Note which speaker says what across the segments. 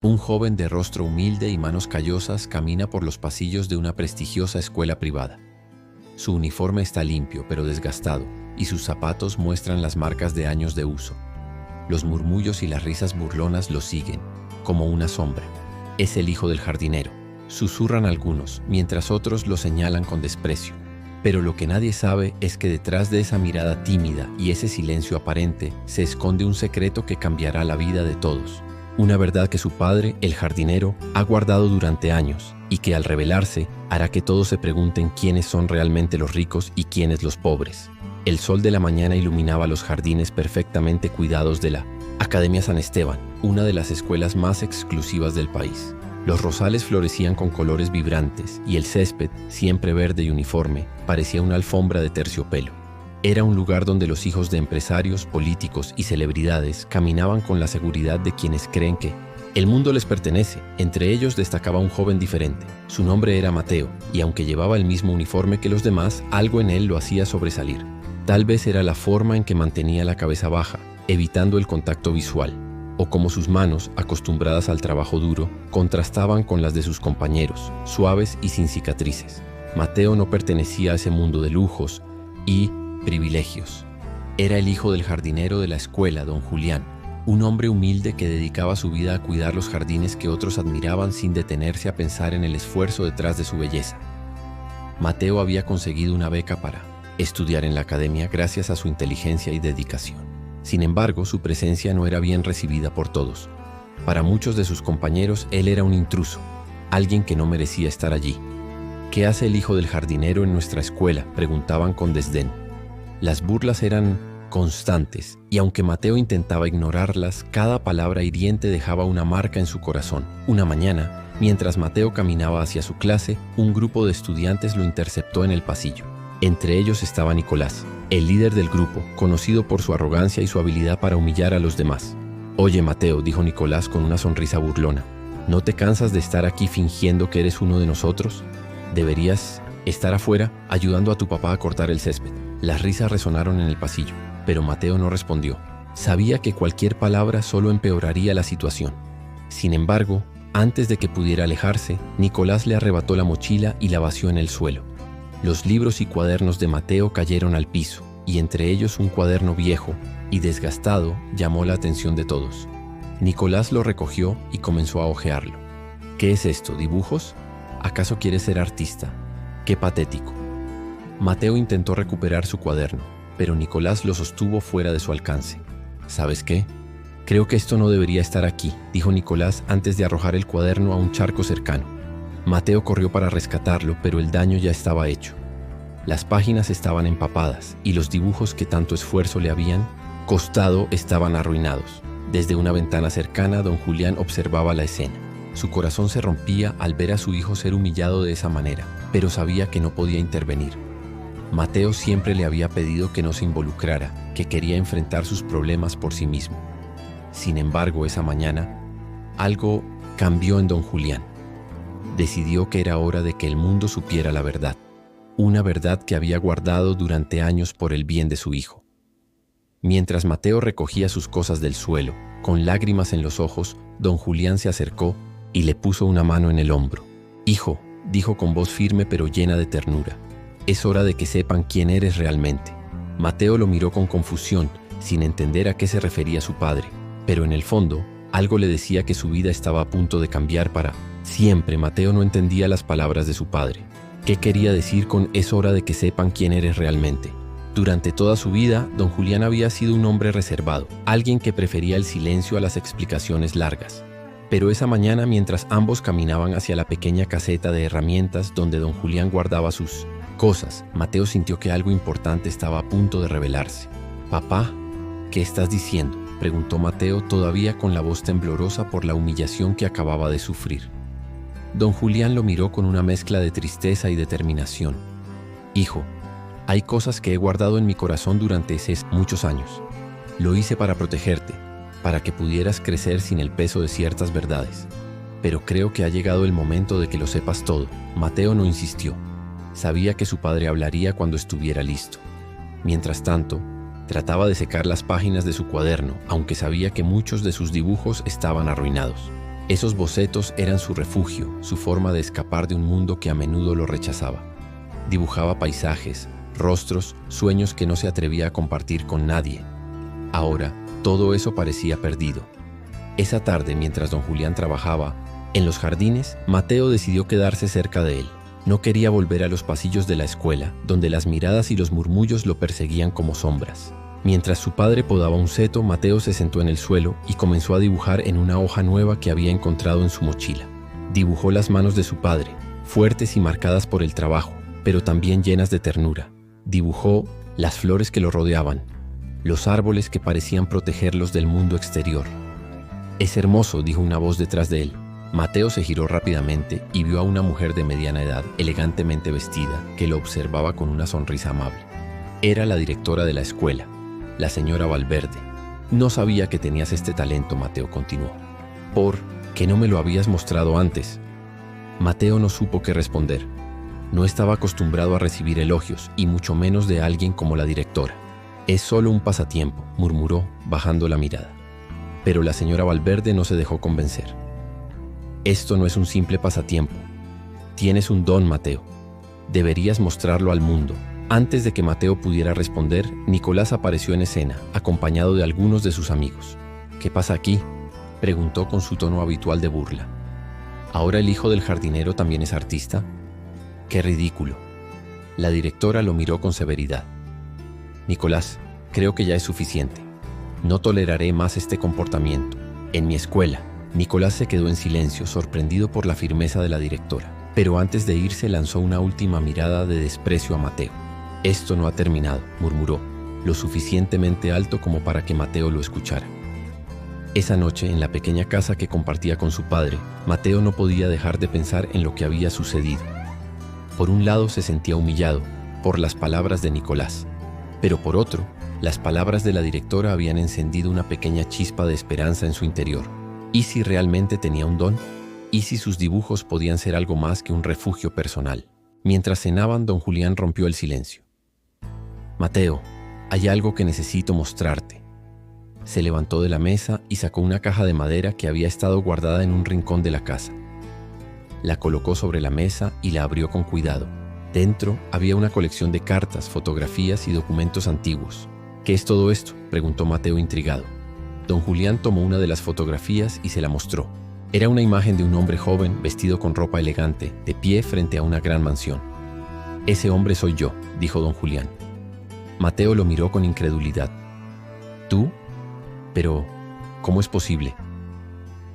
Speaker 1: Un joven de rostro humilde y manos callosas camina por los pasillos de una prestigiosa escuela privada. Su uniforme está limpio pero desgastado y sus zapatos muestran las marcas de años de uso. Los murmullos y las risas burlonas lo siguen, como una sombra. Es el hijo del jardinero, susurran algunos, mientras otros lo señalan con desprecio. Pero lo que nadie sabe es que detrás de esa mirada tímida y ese silencio aparente se esconde un secreto que cambiará la vida de todos. Una verdad que su padre, el jardinero, ha guardado durante años y que al revelarse hará que todos se pregunten quiénes son realmente los ricos y quiénes los pobres. El sol de la mañana iluminaba los jardines perfectamente cuidados de la Academia San Esteban, una de las escuelas más exclusivas del país. Los rosales florecían con colores vibrantes y el césped, siempre verde y uniforme, parecía una alfombra de terciopelo. Era un lugar donde los hijos de empresarios, políticos y celebridades caminaban con la seguridad de quienes creen que el mundo les pertenece. Entre ellos destacaba un joven diferente. Su nombre era Mateo, y aunque llevaba el mismo uniforme que los demás, algo en él lo hacía sobresalir. Tal vez era la forma en que mantenía la cabeza baja, evitando el contacto visual, o como sus manos, acostumbradas al trabajo duro, contrastaban con las de sus compañeros, suaves y sin cicatrices. Mateo no pertenecía a ese mundo de lujos y privilegios. Era el hijo del jardinero de la escuela, don Julián, un hombre humilde que dedicaba su vida a cuidar los jardines que otros admiraban sin detenerse a pensar en el esfuerzo detrás de su belleza. Mateo había conseguido una beca para estudiar en la academia gracias a su inteligencia y dedicación. Sin embargo, su presencia no era bien recibida por todos. Para muchos de sus compañeros, él era un intruso, alguien que no merecía estar allí. ¿Qué hace el hijo del jardinero en nuestra escuela?, preguntaban con desdén. Las burlas eran constantes, y aunque Mateo intentaba ignorarlas, cada palabra hiriente dejaba una marca en su corazón. Una mañana, mientras Mateo caminaba hacia su clase, un grupo de estudiantes lo interceptó en el pasillo. Entre ellos estaba Nicolás, el líder del grupo, conocido por su arrogancia y su habilidad para humillar a los demás. «Oye, Mateo», dijo Nicolás con una sonrisa burlona, «¿no te cansas de estar aquí fingiendo que eres uno de nosotros? Deberías estar afuera ayudando a tu papá a cortar el césped». Las risas resonaron en el pasillo, pero Mateo no respondió. Sabía que cualquier palabra solo empeoraría la situación. Sin embargo, antes de que pudiera alejarse, Nicolás le arrebató la mochila y la vació en el suelo. Los libros y cuadernos de Mateo cayeron al piso, y entre ellos un cuaderno viejo y desgastado llamó la atención de todos. Nicolás lo recogió y comenzó a hojearlo. «¿Qué es esto? ¿Dibujos? ¿Acaso quieres ser artista? ¡Qué patético!». Mateo intentó recuperar su cuaderno, pero Nicolás lo sostuvo fuera de su alcance. «¿Sabes qué? Creo que esto no debería estar aquí», dijo Nicolás antes de arrojar el cuaderno a un charco cercano. Mateo corrió para rescatarlo, pero el daño ya estaba hecho. Las páginas estaban empapadas y los dibujos que tanto esfuerzo le habían costado estaban arruinados. Desde una ventana cercana, don Julián observaba la escena. Su corazón se rompía al ver a su hijo ser humillado de esa manera, pero sabía que no podía intervenir. Mateo siempre le había pedido que no se involucrara, que quería enfrentar sus problemas por sí mismo. Sin embargo, esa mañana, algo cambió en don Julián. Decidió que era hora de que el mundo supiera la verdad, una verdad que había guardado durante años por el bien de su hijo. Mientras Mateo recogía sus cosas del suelo, con lágrimas en los ojos, don Julián se acercó y le puso una mano en el hombro. «Hijo», dijo con voz firme pero llena de ternura, «es hora de que sepan quién eres realmente». Mateo lo miró con confusión, sin entender a qué se refería su padre, pero en el fondo, algo le decía que su vida estaba a punto de cambiar para siempre. Mateo no entendía las palabras de su padre. ¿Qué quería decir con «es hora de que sepan quién eres realmente»? Durante toda su vida, don Julián había sido un hombre reservado, alguien que prefería el silencio a las explicaciones largas. Pero esa mañana, mientras ambos caminaban hacia la pequeña caseta de herramientas donde don Julián guardaba sus cosas, Mateo sintió que algo importante estaba a punto de revelarse. «Papá, ¿qué estás diciendo?», preguntó Mateo, todavía con la voz temblorosa por la humillación que acababa de sufrir. Don Julián lo miró con una mezcla de tristeza y determinación. «Hijo, hay cosas que he guardado en mi corazón durante muchos años. Lo hice para protegerte, para que pudieras crecer sin el peso de ciertas verdades. Pero creo que ha llegado el momento de que lo sepas todo». Mateo no insistió. Sabía que su padre hablaría cuando estuviera listo. Mientras tanto, trataba de secar las páginas de su cuaderno, aunque sabía que muchos de sus dibujos estaban arruinados. Esos bocetos eran su refugio, su forma de escapar de un mundo que a menudo lo rechazaba. Dibujaba paisajes, rostros, sueños que no se atrevía a compartir con nadie. Ahora, todo eso parecía perdido. Esa tarde, mientras don Julián trabajaba en los jardines, Mateo decidió quedarse cerca de él. No quería volver a los pasillos de la escuela, donde las miradas y los murmullos lo perseguían como sombras. Mientras su padre podaba un seto, Mateo se sentó en el suelo y comenzó a dibujar en una hoja nueva que había encontrado en su mochila. Dibujó las manos de su padre, fuertes y marcadas por el trabajo, pero también llenas de ternura. Dibujó las flores que lo rodeaban, los árboles que parecían protegerlos del mundo exterior. «Es hermoso», dijo una voz detrás de él. Mateo se giró rápidamente y vio a una mujer de mediana edad, elegantemente vestida, que lo observaba con una sonrisa amable. Era la directora de la escuela, la señora Valverde. «No sabía que tenías este talento», Mateo continuó. «¿Por qué no me lo habías mostrado antes?» Mateo no supo qué responder. No estaba acostumbrado a recibir elogios, y mucho menos de alguien como la directora. «Es solo un pasatiempo», murmuró, bajando la mirada. Pero la señora Valverde no se dejó convencer. «Esto no es un simple pasatiempo. Tienes un don, Mateo. Deberías mostrarlo al mundo». Antes de que Mateo pudiera responder, Nicolás apareció en escena, acompañado de algunos de sus amigos. «¿Qué pasa aquí?», preguntó con su tono habitual de burla. «¿Ahora el hijo del jardinero también es artista?». «¡Qué ridículo!». La directora lo miró con severidad. «Nicolás, creo que ya es suficiente. No toleraré más este comportamiento. En mi escuela». Nicolás se quedó en silencio, sorprendido por la firmeza de la directora. Pero antes de irse lanzó una última mirada de desprecio a Mateo. «Esto no ha terminado», murmuró, lo suficientemente alto como para que Mateo lo escuchara. Esa noche, en la pequeña casa que compartía con su padre, Mateo no podía dejar de pensar en lo que había sucedido. Por un lado se sentía humillado por las palabras de Nicolás, pero por otro, las palabras de la directora habían encendido una pequeña chispa de esperanza en su interior. ¿Y si realmente tenía un don? ¿Y si sus dibujos podían ser algo más que un refugio personal? Mientras cenaban, don Julián rompió el silencio. «Mateo, hay algo que necesito mostrarte». Se levantó de la mesa y sacó una caja de madera que había estado guardada en un rincón de la casa. La colocó sobre la mesa y la abrió con cuidado. Dentro había una colección de cartas, fotografías y documentos antiguos. «¿Qué es todo esto?», preguntó Mateo intrigado. Don Julián tomó una de las fotografías y se la mostró. Era una imagen de un hombre joven, vestido con ropa elegante, de pie frente a una gran mansión. «Ese hombre soy yo», dijo don Julián. Mateo lo miró con incredulidad. «¿Tú? Pero, ¿cómo es posible?».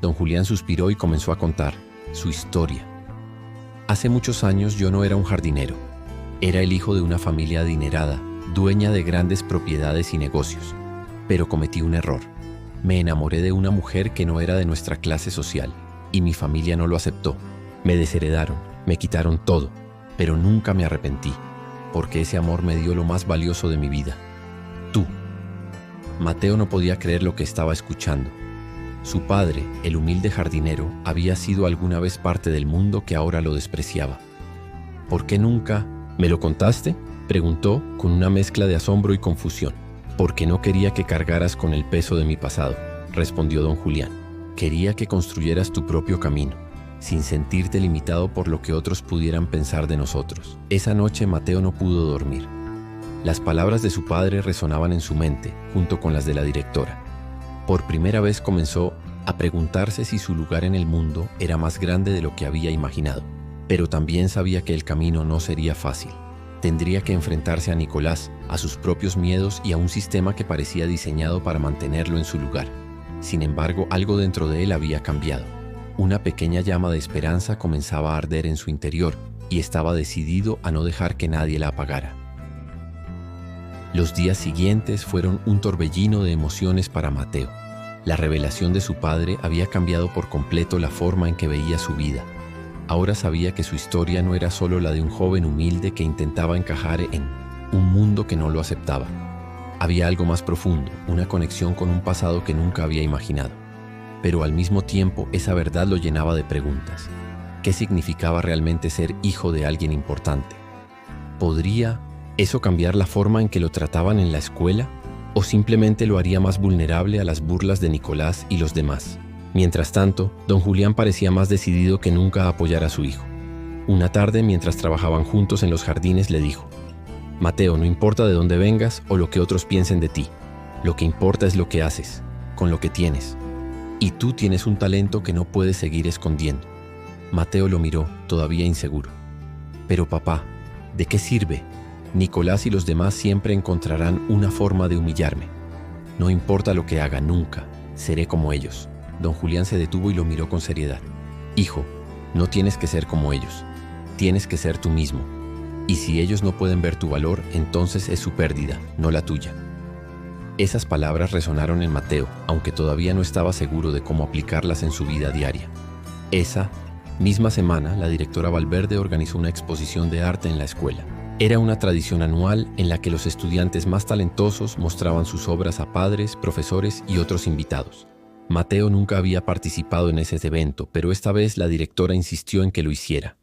Speaker 1: Don Julián suspiró y comenzó a contar su historia. «Hace muchos años yo no era un jardinero. Era el hijo de una familia adinerada, dueña de grandes propiedades y negocios. Pero cometí un error. Me enamoré de una mujer que no era de nuestra clase social, y mi familia no lo aceptó. Me desheredaron, me quitaron todo, pero nunca me arrepentí, porque ese amor me dio lo más valioso de mi vida: tú». Mateo no podía creer lo que estaba escuchando. Su padre, el humilde jardinero, había sido alguna vez parte del mundo que ahora lo despreciaba. «¿Por qué nunca me lo contaste?», preguntó con una mezcla de asombro y confusión. «Porque no quería que cargaras con el peso de mi pasado», respondió don Julián. «Quería que construyeras tu propio camino, sin sentirte limitado por lo que otros pudieran pensar de nosotros». Esa noche Mateo no pudo dormir. Las palabras de su padre resonaban en su mente, junto con las de la directora. Por primera vez comenzó a preguntarse si su lugar en el mundo era más grande de lo que había imaginado. Pero también sabía que el camino no sería fácil. Tendría que enfrentarse a Nicolás, a sus propios miedos y a un sistema que parecía diseñado para mantenerlo en su lugar. Sin embargo, algo dentro de él había cambiado. Una pequeña llama de esperanza comenzaba a arder en su interior y estaba decidido a no dejar que nadie la apagara. Los días siguientes fueron un torbellino de emociones para Mateo. La revelación de su padre había cambiado por completo la forma en que veía su vida. Ahora sabía que su historia no era solo la de un joven humilde que intentaba encajar en un mundo que no lo aceptaba. Había algo más profundo, una conexión con un pasado que nunca había imaginado. Pero al mismo tiempo, esa verdad lo llenaba de preguntas. ¿Qué significaba realmente ser hijo de alguien importante? ¿Podría eso cambiar la forma en que lo trataban en la escuela? ¿O simplemente lo haría más vulnerable a las burlas de Nicolás y los demás? Mientras tanto, don Julián parecía más decidido que nunca a apoyar a su hijo. Una tarde, mientras trabajaban juntos en los jardines, le dijo: Mateo, no importa de dónde vengas o lo que otros piensen de ti. Lo que importa es lo que haces, con lo que tienes. Y tú tienes un talento que no puedes seguir escondiendo. Mateo lo miró, todavía inseguro. Pero papá, ¿de qué sirve? Nicolás y los demás siempre encontrarán una forma de humillarme. No importa lo que haga, nunca seré como ellos. Don Julián se detuvo y lo miró con seriedad. Hijo, no tienes que ser como ellos. Tienes que ser tú mismo. Y si ellos no pueden ver tu valor, entonces es su pérdida, no la tuya. Esas palabras resonaron en Mateo, aunque todavía no estaba seguro de cómo aplicarlas en su vida diaria. Esa misma semana, la directora Valverde organizó una exposición de arte en la escuela. Era una tradición anual en la que los estudiantes más talentosos mostraban sus obras a padres, profesores y otros invitados. Mateo nunca había participado en ese evento, pero esta vez la directora insistió en que lo hiciera.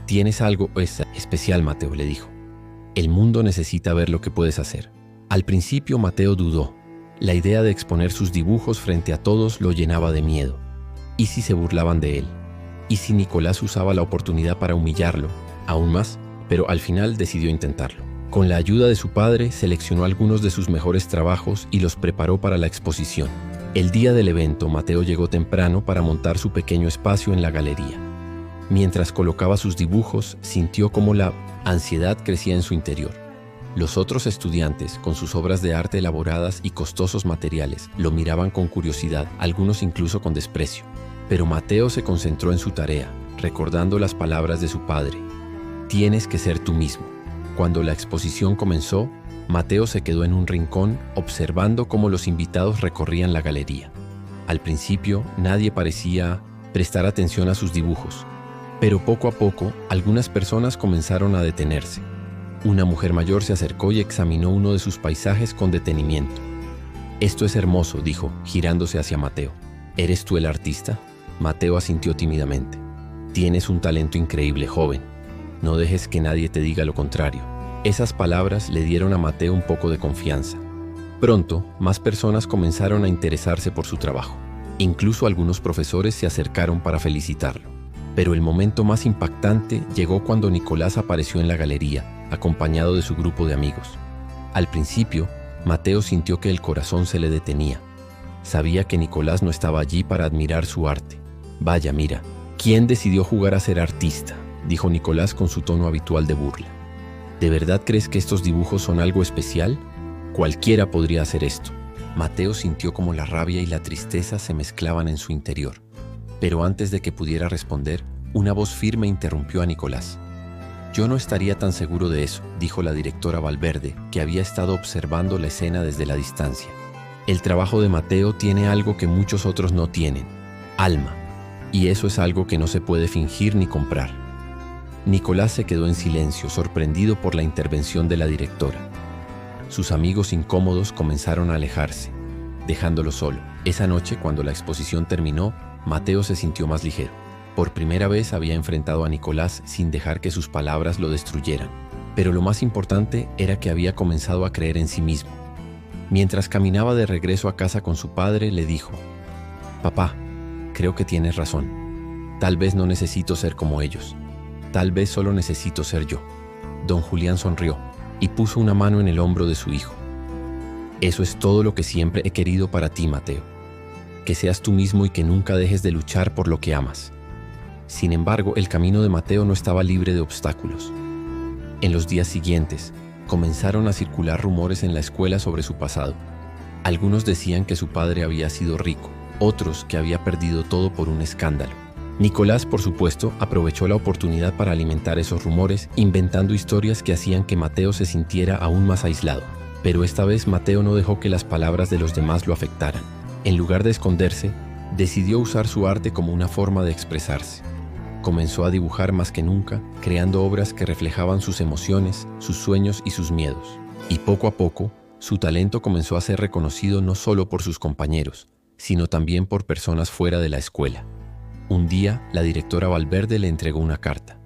Speaker 1: «Tienes algo especial, Mateo», le dijo. «El mundo necesita ver lo que puedes hacer». Al principio Mateo dudó. La idea de exponer sus dibujos frente a todos lo llenaba de miedo. ¿Y si se burlaban de él? ¿Y si Nicolás usaba la oportunidad para humillarlo? Aún más, pero al final decidió intentarlo. Con la ayuda de su padre, seleccionó algunos de sus mejores trabajos y los preparó para la exposición. El día del evento, Mateo llegó temprano para montar su pequeño espacio en la galería. Mientras colocaba sus dibujos, sintió cómo la ansiedad crecía en su interior. Los otros estudiantes, con sus obras de arte elaboradas y costosos materiales, lo miraban con curiosidad, algunos incluso con desprecio. Pero Mateo se concentró en su tarea, recordando las palabras de su padre. «Tienes que ser tú mismo». Cuando la exposición comenzó, Mateo se quedó en un rincón observando cómo los invitados recorrían la galería. Al principio, nadie parecía prestar atención a sus dibujos, pero poco a poco, algunas personas comenzaron a detenerse. Una mujer mayor se acercó y examinó uno de sus paisajes con detenimiento. «Esto es hermoso», dijo, girándose hacia Mateo. «¿Eres tú el artista?» Mateo asintió tímidamente. «Tienes un talento increíble, joven. No dejes que nadie te diga lo contrario». Esas palabras le dieron a Mateo un poco de confianza. Pronto, más personas comenzaron a interesarse por su trabajo. Incluso algunos profesores se acercaron para felicitarlo. Pero el momento más impactante llegó cuando Nicolás apareció en la galería, acompañado de su grupo de amigos. Al principio, Mateo sintió que el corazón se le detenía. Sabía que Nicolás no estaba allí para admirar su arte. «Vaya, mira, ¿quién decidió jugar a ser artista?», dijo Nicolás con su tono habitual de burla. «¿De verdad crees que estos dibujos son algo especial? Cualquiera podría hacer esto». Mateo sintió como la rabia y la tristeza se mezclaban en su interior. Pero antes de que pudiera responder, una voz firme interrumpió a Nicolás. «Yo no estaría tan seguro de eso», dijo la directora Valverde, que había estado observando la escena desde la distancia. «El trabajo de Mateo tiene algo que muchos otros no tienen: alma. Y eso es algo que no se puede fingir ni comprar». Nicolás se quedó en silencio, sorprendido por la intervención de la directora. Sus amigos incómodos comenzaron a alejarse, dejándolo solo. Esa noche, cuando la exposición terminó, Mateo se sintió más ligero. Por primera vez había enfrentado a Nicolás sin dejar que sus palabras lo destruyeran. Pero lo más importante era que había comenzado a creer en sí mismo. Mientras caminaba de regreso a casa con su padre, le dijo: «Papá, creo que tienes razón. Tal vez no necesito ser como ellos. Tal vez solo necesito ser yo». Don Julián sonrió y puso una mano en el hombro de su hijo. «Eso es todo lo que siempre he querido para ti, Mateo. Que seas tú mismo y que nunca dejes de luchar por lo que amas». Sin embargo, el camino de Mateo no estaba libre de obstáculos. En los días siguientes, comenzaron a circular rumores en la escuela sobre su pasado. Algunos decían que su padre había sido rico, otros que había perdido todo por un escándalo. Nicolás, por supuesto, aprovechó la oportunidad para alimentar esos rumores, inventando historias que hacían que Mateo se sintiera aún más aislado. Pero esta vez Mateo no dejó que las palabras de los demás lo afectaran. En lugar de esconderse, decidió usar su arte como una forma de expresarse. Comenzó a dibujar más que nunca, creando obras que reflejaban sus emociones, sus sueños y sus miedos. Y poco a poco, su talento comenzó a ser reconocido no solo por sus compañeros, sino también por personas fuera de la escuela. Un día, la directora Valverde le entregó una carta.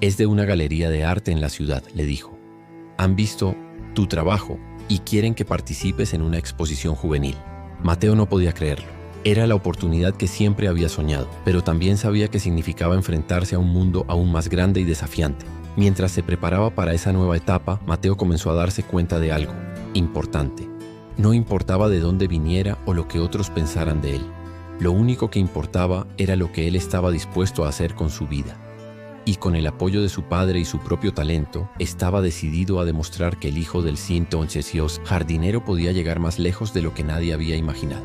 Speaker 1: «Es de una galería de arte en la ciudad», le dijo. «Han visto tu trabajo y quieren que participes en una exposición juvenil». Mateo no podía creerlo. Era la oportunidad que siempre había soñado, pero también sabía que significaba enfrentarse a un mundo aún más grande y desafiante. Mientras se preparaba para esa nueva etapa, Mateo comenzó a darse cuenta de algo importante. No importaba de dónde viniera o lo que otros pensaran de él. Lo único que importaba era lo que él estaba dispuesto a hacer con su vida. Y con el apoyo de su padre y su propio talento, estaba decidido a demostrar que el hijo del entonces jardinero podía llegar más lejos de lo que nadie había imaginado.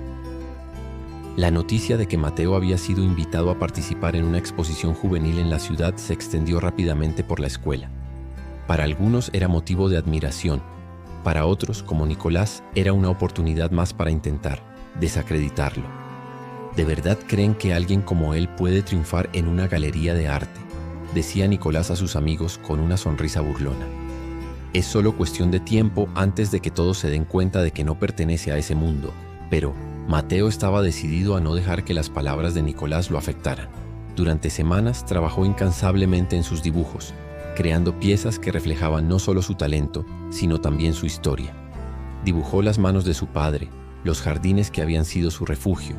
Speaker 1: La noticia de que Mateo había sido invitado a participar en una exposición juvenil en la ciudad se extendió rápidamente por la escuela. Para algunos era motivo de admiración, para otros, como Nicolás, era una oportunidad más para intentar desacreditarlo. ¿De verdad creen que alguien como él puede triunfar en una galería de arte?, decía Nicolás a sus amigos con una sonrisa burlona. Es solo cuestión de tiempo antes de que todos se den cuenta de que no pertenece a ese mundo, pero Mateo estaba decidido a no dejar que las palabras de Nicolás lo afectaran. Durante semanas trabajó incansablemente en sus dibujos, creando piezas que reflejaban no solo su talento, sino también su historia. Dibujó las manos de su padre, los jardines que habían sido su refugio,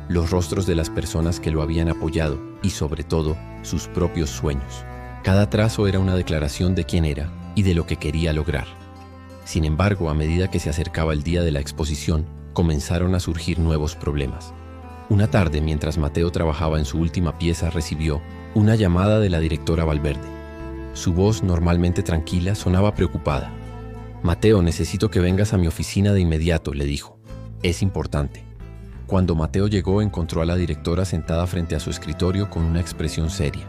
Speaker 1: los rostros de las personas que lo habían apoyado y, sobre todo, sus propios sueños. Cada trazo era una declaración de quién era y de lo que quería lograr. Sin embargo, a medida que se acercaba el día de la exposición, comenzaron a surgir nuevos problemas. Una tarde, mientras Mateo trabajaba en su última pieza, recibió una llamada de la directora Valverde. Su voz, normalmente tranquila, sonaba preocupada. «Mateo, necesito que vengas a mi oficina de inmediato», le dijo. «Es importante». Cuando Mateo llegó, encontró a la directora sentada frente a su escritorio con una expresión seria.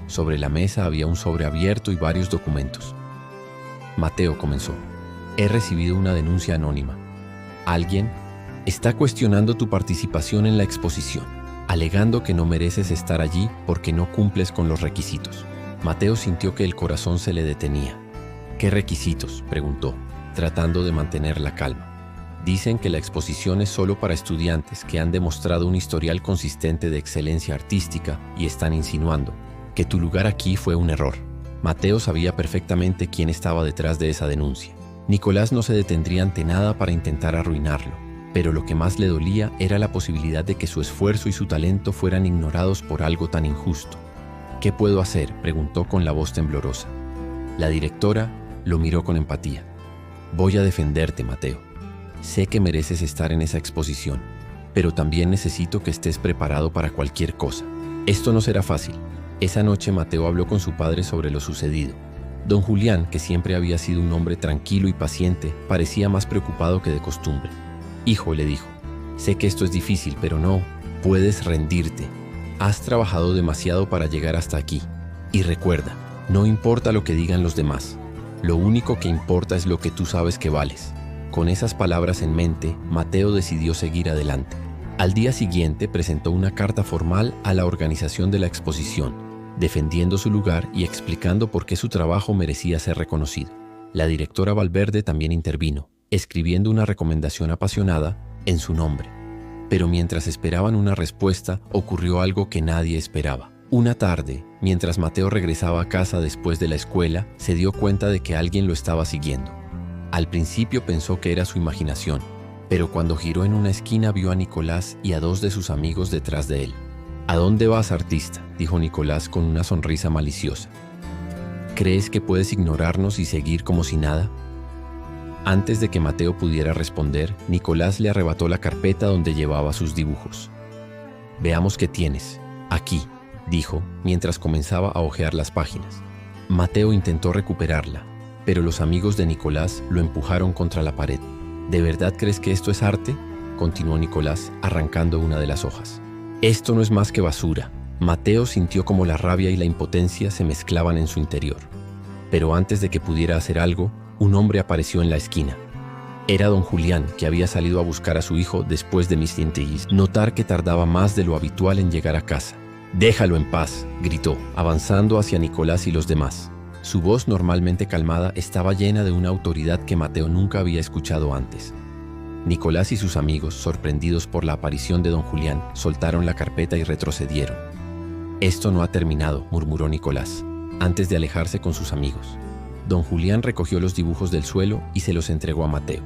Speaker 1: Sobre la mesa había un sobre abierto y varios documentos. Mateo comenzó. «He recibido una denuncia anónima. Alguien está cuestionando tu participación en la exposición, alegando que no mereces estar allí porque no cumples con los requisitos». Mateo sintió que el corazón se le detenía. «¿Qué requisitos?», preguntó, tratando de mantener la calma. «Dicen que la exposición es solo para estudiantes que han demostrado un historial consistente de excelencia artística y están insinuando que tu lugar aquí fue un error». Mateo sabía perfectamente quién estaba detrás de esa denuncia. Nicolás no se detendría ante nada para intentar arruinarlo, pero lo que más le dolía era la posibilidad de que su esfuerzo y su talento fueran ignorados por algo tan injusto. «¿Qué puedo hacer?», preguntó con la voz temblorosa. La directora lo miró con empatía. «Voy a defenderte, Mateo. Sé que mereces estar en esa exposición, pero también necesito que estés preparado para cualquier cosa. Esto no será fácil». Esa noche Mateo habló con su padre sobre lo sucedido. Don Julián, que siempre había sido un hombre tranquilo y paciente, parecía más preocupado que de costumbre. «Hijo», le dijo, «sé que esto es difícil, pero no puedes rendirte. Has trabajado demasiado para llegar hasta aquí. Y recuerda, no importa lo que digan los demás. Lo único que importa es lo que tú sabes que vales». Con esas palabras en mente, Mateo decidió seguir adelante. Al día siguiente presentó una carta formal a la organización de la exposición, defendiendo su lugar y explicando por qué su trabajo merecía ser reconocido. La directora Valverde también intervino, escribiendo una recomendación apasionada en su nombre. Pero mientras esperaban una respuesta, ocurrió algo que nadie esperaba. Una tarde, mientras Mateo regresaba a casa después de la escuela, se dio cuenta de que alguien lo estaba siguiendo. Al principio pensó que era su imaginación, pero cuando giró en una esquina vio a Nicolás y a dos de sus amigos detrás de él. «¿A dónde vas, artista?», dijo Nicolás con una sonrisa maliciosa. «¿Crees que puedes ignorarnos y seguir como si nada?». Antes de que Mateo pudiera responder, Nicolás le arrebató la carpeta donde llevaba sus dibujos. «Veamos qué tienes. Aquí», dijo, mientras comenzaba a hojear las páginas. Mateo intentó recuperarla, pero los amigos de Nicolás lo empujaron contra la pared. «¿De verdad crees que esto es arte?», continuó Nicolás, arrancando una de las hojas. «Esto no es más que basura». Mateo sintió como la rabia y la impotencia se mezclaban en su interior. Pero antes de que pudiera hacer algo, un hombre apareció en la esquina. Era don Julián, que había salido a buscar a su hijo después de notar que tardaba más de lo habitual en llegar a casa. «Déjalo en paz», gritó, avanzando hacia Nicolás y los demás. Su voz, normalmente calmada, estaba llena de una autoridad que Mateo nunca había escuchado antes. Nicolás y sus amigos, sorprendidos por la aparición de don Julián, soltaron la carpeta y retrocedieron. «Esto no ha terminado», murmuró Nicolás, antes de alejarse con sus amigos. Don Julián recogió los dibujos del suelo y se los entregó a Mateo.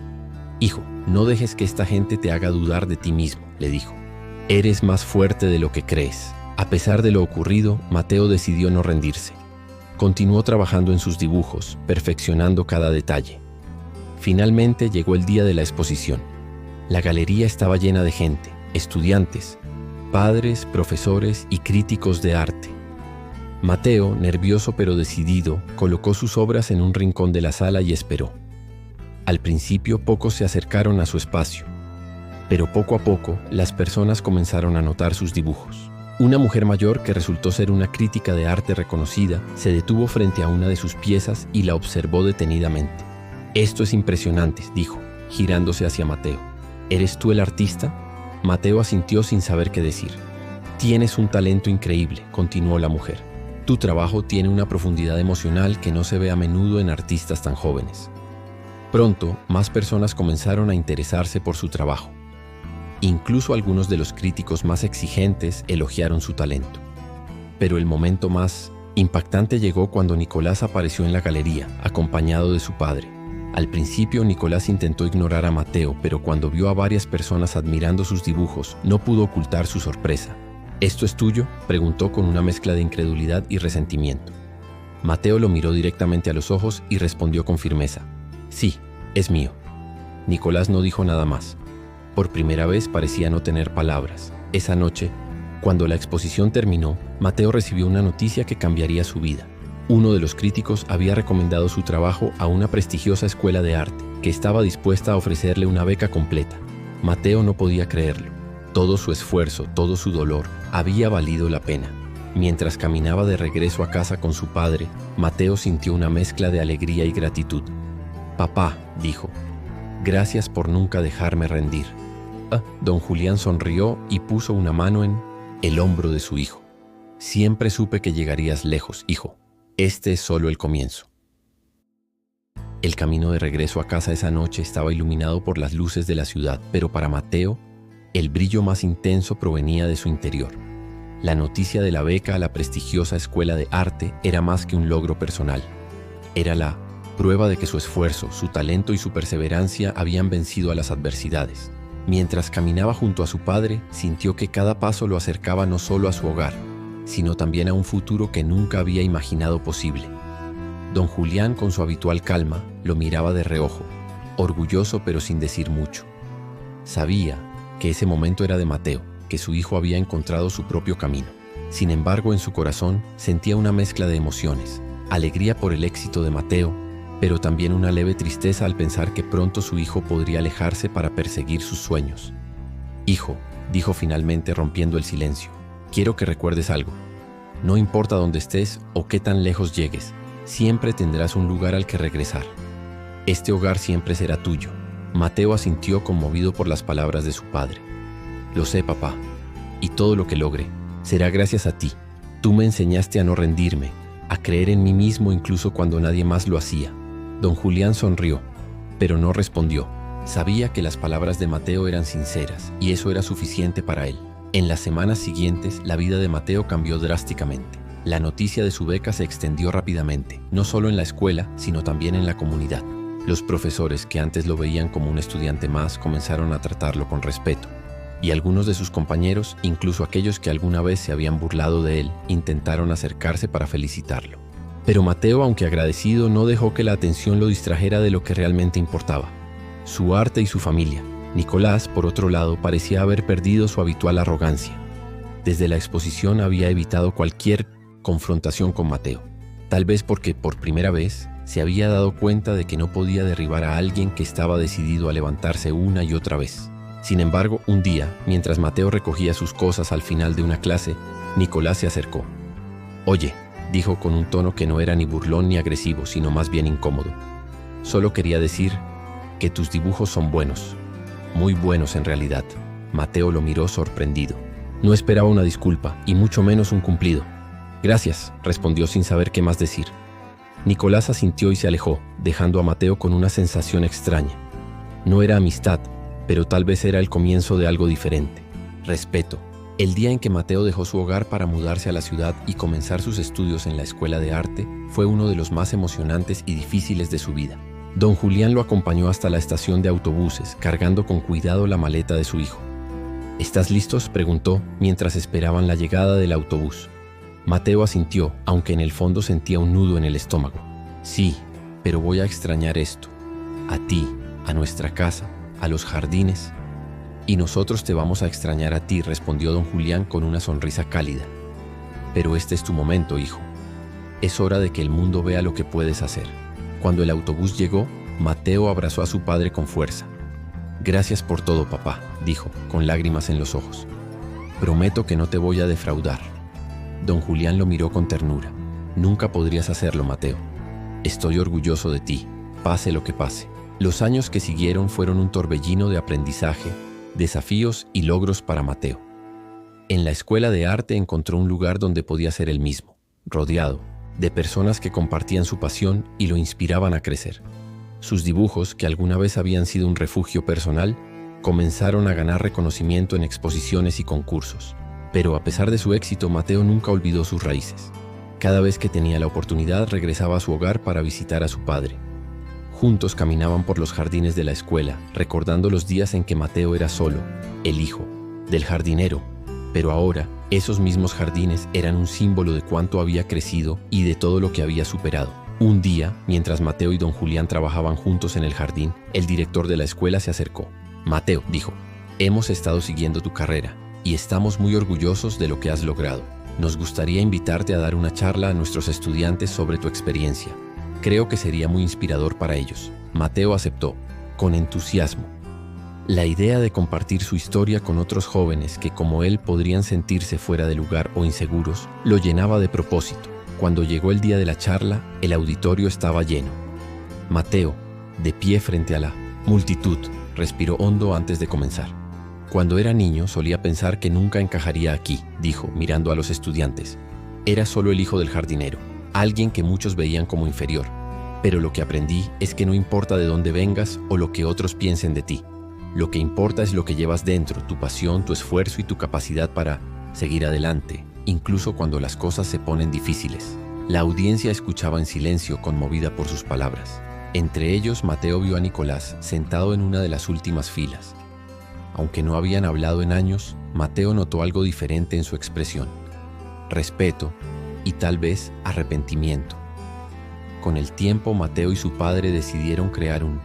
Speaker 1: «Hijo, no dejes que esta gente te haga dudar de ti mismo», le dijo. Eres más fuerte de lo que crees. A pesar de lo ocurrido, Mateo decidió no rendirse. Continuó trabajando en sus dibujos, perfeccionando cada detalle. Finalmente llegó el día de la exposición. La galería estaba llena de gente, estudiantes, padres, profesores y críticos de arte. Mateo, nervioso pero decidido, colocó sus obras en un rincón de la sala y esperó. Al principio pocos se acercaron a su espacio, pero poco a poco las personas comenzaron a notar sus dibujos. Una mujer mayor, que resultó ser una crítica de arte reconocida, se detuvo frente a una de sus piezas y la observó detenidamente. «Esto es impresionante», dijo, girándose hacia Mateo. «¿Eres tú el artista?». Mateo asintió sin saber qué decir. «Tienes un talento increíble», continuó la mujer. «Tu trabajo tiene una profundidad emocional que no se ve a menudo en artistas tan jóvenes». Pronto, más personas comenzaron a interesarse por su trabajo. Incluso algunos de los críticos más exigentes elogiaron su talento. Pero el momento más impactante llegó cuando Nicolás apareció en la galería, acompañado de su padre. Al principio, Nicolás intentó ignorar a Mateo, pero cuando vio a varias personas admirando sus dibujos, no pudo ocultar su sorpresa. «¿Esto es tuyo?», preguntó con una mezcla de incredulidad y resentimiento. Mateo lo miró directamente a los ojos y respondió con firmeza: «Sí, es mío». Nicolás no dijo nada más. Por primera vez parecía no tener palabras. Esa noche, cuando la exposición terminó, Mateo recibió una noticia que cambiaría su vida. Uno de los críticos había recomendado su trabajo a una prestigiosa escuela de arte, que estaba dispuesta a ofrecerle una beca completa. Mateo no podía creerlo. Todo su esfuerzo, todo su dolor, había valido la pena. Mientras caminaba de regreso a casa con su padre, Mateo sintió una mezcla de alegría y gratitud. «Papá», dijo, «gracias por nunca dejarme rendir». Don Julián sonrió y puso una mano en el hombro de su hijo. «Siempre supe que llegarías lejos, hijo. Este es solo el comienzo». El camino de regreso a casa esa noche estaba iluminado por las luces de la ciudad, pero para Mateo, el brillo más intenso provenía de su interior. La noticia de la beca a la prestigiosa escuela de arte era más que un logro personal. Era la prueba de que su esfuerzo, su talento y su perseverancia habían vencido a las adversidades. Mientras caminaba junto a su padre, sintió que cada paso lo acercaba no solo a su hogar, sino también a un futuro que nunca había imaginado posible. Don Julián, con su habitual calma, lo miraba de reojo, orgulloso pero sin decir mucho. Sabía que ese momento era de Mateo, que su hijo había encontrado su propio camino. Sin embargo, en su corazón sentía una mezcla de emociones: alegría por el éxito de Mateo, pero también una leve tristeza al pensar que pronto su hijo podría alejarse para perseguir sus sueños. «Hijo», dijo finalmente, rompiendo el silencio, «quiero que recuerdes algo. No importa dónde estés o qué tan lejos llegues, siempre tendrás un lugar al que regresar. Este hogar siempre será tuyo». Mateo asintió, conmovido por las palabras de su padre. «Lo sé, papá, y todo lo que logre será gracias a ti. Tú me enseñaste a no rendirme, a creer en mí mismo incluso cuando nadie más lo hacía». Don Julián sonrió, pero no respondió. Sabía que las palabras de Mateo eran sinceras, y eso era suficiente para él. En las semanas siguientes, la vida de Mateo cambió drásticamente. La noticia de su beca se extendió rápidamente, no solo en la escuela, sino también en la comunidad. Los profesores, que antes lo veían como un estudiante más, comenzaron a tratarlo con respeto. Y algunos de sus compañeros, incluso aquellos que alguna vez se habían burlado de él, intentaron acercarse para felicitarlo. Pero Mateo, aunque agradecido, no dejó que la atención lo distrajera de lo que realmente importaba: su arte y su familia. Nicolás, por otro lado, parecía haber perdido su habitual arrogancia. Desde la exposición había evitado cualquier confrontación con Mateo, tal vez porque por primera vez se había dado cuenta de que no podía derribar a alguien que estaba decidido a levantarse una y otra vez. Sin embargo, un día, mientras Mateo recogía sus cosas al final de una clase, Nicolás se acercó. «Oye», dijo con un tono que no era ni burlón ni agresivo, sino más bien incómodo, «solo quería decir que tus dibujos son buenos, muy buenos en realidad». Mateo lo miró sorprendido. No esperaba una disculpa, y mucho menos un cumplido. «Gracias», respondió sin saber qué más decir. Nicolás asintió y se alejó, dejando a Mateo con una sensación extraña. No era amistad, pero tal vez era el comienzo de algo diferente: respeto. El día en que Mateo dejó su hogar para mudarse a la ciudad y comenzar sus estudios en la escuela de arte fue uno de los más emocionantes y difíciles de su vida. Don Julián lo acompañó hasta la estación de autobuses, cargando con cuidado la maleta de su hijo. ¿Estás listos?, preguntó mientras esperaban la llegada del autobús. Mateo asintió, aunque en el fondo sentía un nudo en el estómago. Sí, pero voy a extrañar esto. A ti, a nuestra casa, a los jardines. Y nosotros te vamos a extrañar a ti, respondió don Julián con una sonrisa cálida. Pero este es tu momento, hijo. Es hora de que el mundo vea lo que puedes hacer. Cuando el autobús llegó, Mateo abrazó a su padre con fuerza. Gracias por todo, papá, dijo, con lágrimas en los ojos. Prometo que no te voy a defraudar. Don Julián lo miró con ternura. Nunca podrías hacerlo, Mateo. Estoy orgulloso de ti, pase lo que pase. Los años que siguieron fueron un torbellino de aprendizaje, desafíos y logros para Mateo. En la escuela de arte encontró un lugar donde podía ser él mismo, rodeado de personas que compartían su pasión y lo inspiraban a crecer. Sus dibujos, que alguna vez habían sido un refugio personal, comenzaron a ganar reconocimiento en exposiciones y concursos. Pero a pesar de su éxito, Mateo nunca olvidó sus raíces. Cada vez que tenía la oportunidad, regresaba a su hogar para visitar a su padre. Juntos caminaban por los jardines de la escuela, recordando los días en que Mateo era solo, el hijo del jardinero. Pero ahora, esos mismos jardines eran un símbolo de cuánto había crecido y de todo lo que había superado. Un día, mientras Mateo y don Julián trabajaban juntos en el jardín, el director de la escuela se acercó. Mateo, dijo, hemos estado siguiendo tu carrera y estamos muy orgullosos de lo que has logrado. Nos gustaría invitarte a dar una charla a nuestros estudiantes sobre tu experiencia. Creo que sería muy inspirador para ellos. Mateo aceptó, con entusiasmo. La idea de compartir su historia con otros jóvenes que, como él, podrían sentirse fuera de lugar o inseguros, lo llenaba de propósito. Cuando llegó el día de la charla, el auditorio estaba lleno. Mateo, de pie frente a la multitud, respiró hondo antes de comenzar. Cuando era niño solía pensar que nunca encajaría aquí, dijo, mirando a los estudiantes. Era solo el hijo del jardinero, alguien que muchos veían como inferior. Pero lo que aprendí es que no importa de dónde vengas o lo que otros piensen de ti. Lo que importa es lo que llevas dentro, tu pasión, tu esfuerzo y tu capacidad para seguir adelante, incluso cuando las cosas se ponen difíciles. La audiencia escuchaba en silencio, conmovida por sus palabras. Entre ellos, Mateo vio a Nicolás sentado en una de las últimas filas. Aunque no habían hablado en años, Mateo notó algo diferente en su expresión. Respeto y tal vez arrepentimiento. Con el tiempo, Mateo y su padre decidieron crear un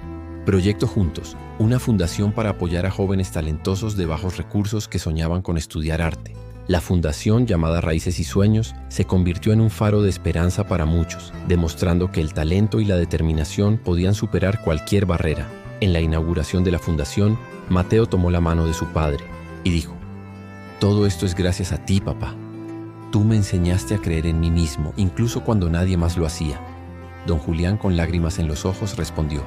Speaker 1: proyecto juntos, una fundación para apoyar a jóvenes talentosos de bajos recursos que soñaban con estudiar arte. La fundación, llamada Raíces y Sueños, se convirtió en un faro de esperanza para muchos, demostrando que el talento y la determinación podían superar cualquier barrera. En la inauguración de la fundación, Mateo tomó la mano de su padre y dijo: «Todo esto es gracias a ti, papá. Tú me enseñaste a creer en mí mismo, incluso cuando nadie más lo hacía». Don Julián, con lágrimas en los ojos, respondió: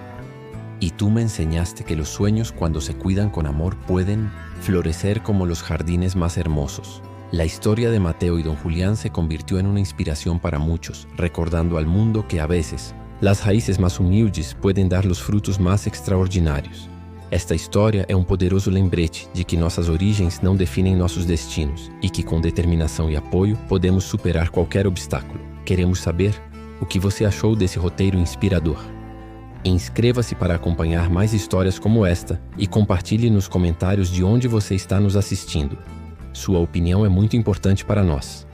Speaker 1: «Y tú me enseñaste que los sueños, cuando se cuidan con amor, pueden florecer como los jardines más hermosos». La historia de Mateo y don Julián se convirtió en una inspiración para muchos, recordando al mundo que a veces las raíces más humildes pueden dar los frutos más extraordinarios. Esta história é poderoso lembrete de que nossas origens não definem nossos destinos e que, com determinação e apoio, podemos superar qualquer obstáculo. Queremos saber o que você achou desse roteiro inspirador. Inscreva-se para acompanhar mais histórias como esta e compartilhe nos comentários de onde você está nos assistindo. Sua opinião é muito importante para nós.